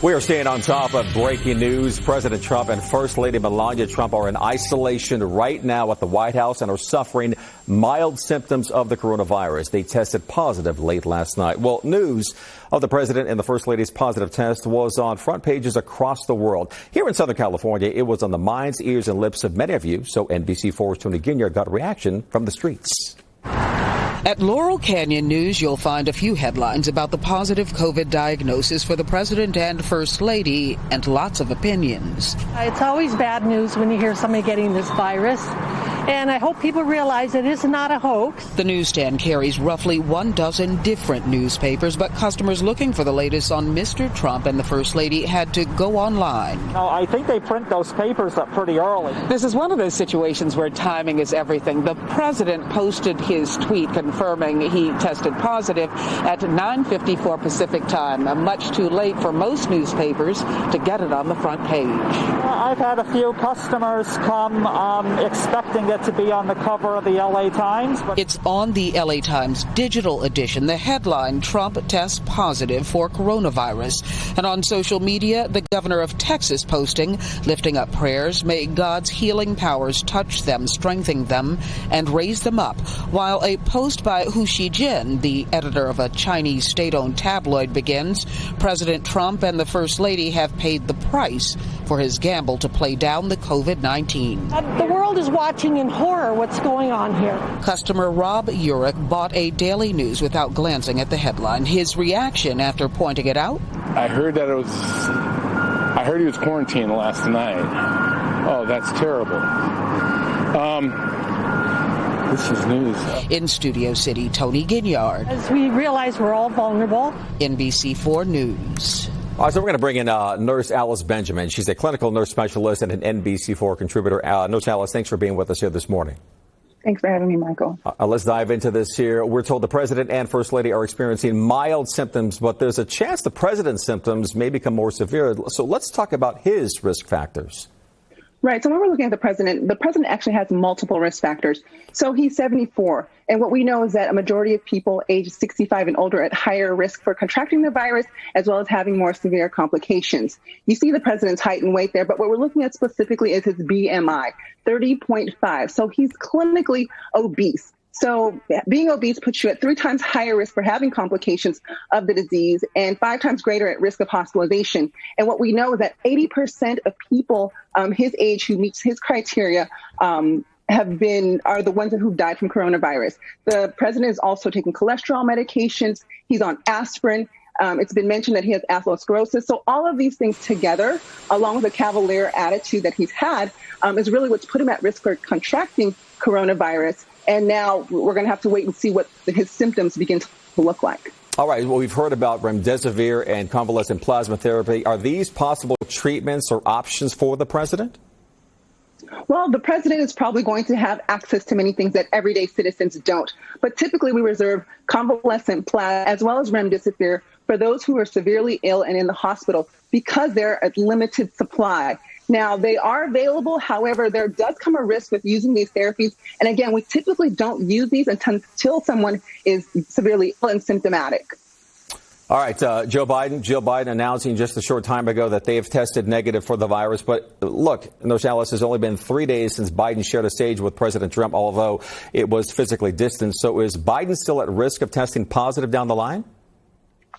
We are staying on top of breaking news. President Trump and First Lady Melania Trump are in isolation right now at the White House and are suffering mild symptoms of the coronavirus. They tested positive late last night. Well, news of the president and the First Lady's positive test was on front pages across the world. Here in Southern California, it was on the minds, ears, and lips of many of you. So NBC4's Tony Guignard got a reaction from the streets. At Laurel Canyon News, you'll find a few headlines about the positive COVID diagnosis for the president and First Lady, and lots of opinions. It's always bad news when you hear somebody getting this virus, and I hope people realize it is not a hoax. The newsstand carries roughly 12 different newspapers, but customers looking for the latest on Mr. Trump and the First Lady had to go online. No, I think they print those papers up pretty early. This is one of those situations where timing is everything. The president posted his tweet confirming he tested positive at 9:54 Pacific time, much too late for most newspapers to get it on the front page. I've had a few customers come expecting it to be on the cover of the LA Times. But it's on the LA Times digital edition. The headline, Trump tests positive for coronavirus. And on social media, the governor of Texas posting, lifting up prayers, may God's healing powers touch them, strengthen them, and raise them up. While a post by Hu Xijin, the editor of a Chinese state-owned tabloid, begins, President Trump and the First Lady have paid the price for his gamble to play down the COVID-19. The world is watching in horror what's going on here. Customer Rob Urich bought a Daily News without glancing at the headline. His reaction after pointing it out? I heard he was quarantined last night. Oh, that's terrible. This is news. In Studio City, Tony Guignard. As we realize we're all vulnerable. NBC4 News. All right, so we're going to bring in Nurse Alice Benjamin. She's a clinical nurse specialist and an NBC4 contributor. Nurse Alice, thanks for being with us here this morning. Thanks for having me, Michael. Let's dive into this here. We're told the president and First Lady are experiencing mild symptoms, but there's a chance the president's symptoms may become more severe. So let's talk about his risk factors. Right. So when we're looking at the president actually has multiple risk factors. So he's 74. And what we know is that a majority of people aged 65 and older are at higher risk for contracting the virus, as well as having more severe complications. You see the president's height and weight there, but what we're looking at specifically is his BMI, 30.5. So he's clinically obese. So being obese puts you at 3 times higher risk for having complications of the disease and 5 times greater at risk of hospitalization. And what we know is that 80% of people his age who meets his criteria are the ones who've died from coronavirus. The president is also taking cholesterol medications. He's on aspirin. It's been mentioned that he has atherosclerosis. So all of these things together, along with the cavalier attitude that he's had, is really what's put him at risk for contracting coronavirus. And now we're going to have to wait and see what his symptoms begin to look like. All right. Well, we've heard about remdesivir and convalescent plasma therapy. Are these possible treatments or options for the president? Well, the president is probably going to have access to many things that everyday citizens don't. But typically we reserve convalescent plasma as well as remdesivir for those who are severely ill and in the hospital because they're a limited supply. Now, they are available. However, there does come a risk with using these therapies. And again, we typically don't use these until someone is severely ill and symptomatic. All right. Joe Biden announcing just a short time ago that they have tested negative for the virus. But look, Nurse Alice, has only been 3 days since Biden shared a stage with President Trump, although it was physically distant. So is Biden still at risk of testing positive down the line?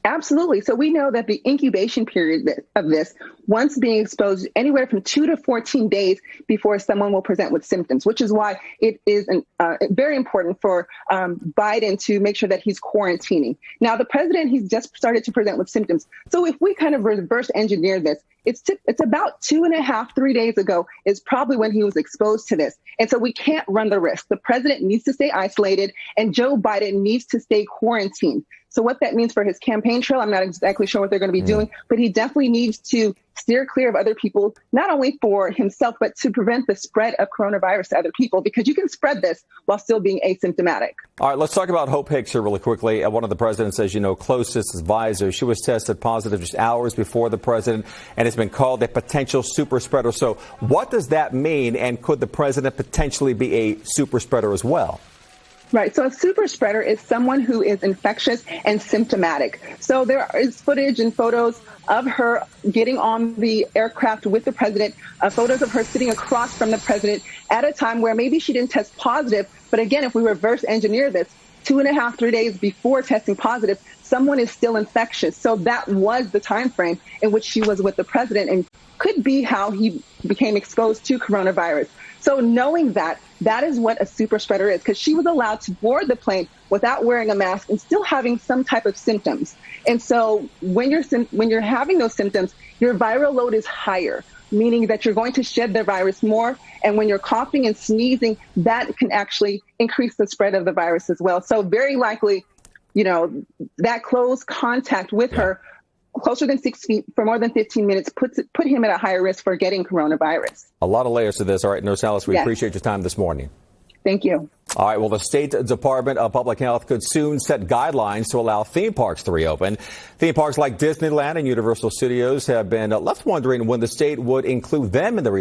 Absolutely. So we know that the incubation period of this, once being exposed, anywhere from 2 to 14 days before someone will present with symptoms, which is why it is very important for Biden to make sure that he's quarantining. Now, the president, he's just started to present with symptoms. So if we kind of reverse engineer this, it's about 2.5, 3 days ago is probably when he was exposed to this. And so we can't run the risk. The president needs to stay isolated and Joe Biden needs to stay quarantined. So what that means for his campaign trail, I'm not exactly sure what they're going to be doing, but he definitely needs to steer clear of other people, not only for himself, but to prevent the spread of coronavirus to other people, because you can spread this while still being asymptomatic. All right, let's talk about Hope Hicks here really quickly. One of the president's, as you know, closest advisors. She was tested positive just hours before the president and has been called a potential super spreader. So what does that mean? And could the president potentially be a super spreader as well? Right. So a super spreader is someone who is infectious and symptomatic. So there is footage and photos of her getting on the aircraft with the president, photos of her sitting across from the president at a time where maybe she didn't test positive. But again, if we reverse engineer this, 2.5, 3 days before testing positive, someone is still infectious. So that was the time frame in which she was with the president and could be how he became exposed to coronavirus. So knowing that, that is what a super spreader is, because she was allowed to board the plane without wearing a mask and still having some type of symptoms. And so when you're having those symptoms, your viral load is higher, meaning that you're going to shed the virus more. And when you're coughing and sneezing, that can actually increase the spread of the virus as well. So very likely, that close contact with her closer than 6 feet for more than 15 minutes put him at a higher risk for getting coronavirus. A lot of layers to this. All right, Nosalis, we appreciate your time this morning. Thank you. All right, well, the State Department of Public Health could soon set guidelines to allow theme parks to reopen. Theme parks like Disneyland and Universal Studios have been left wondering when the state would include them in the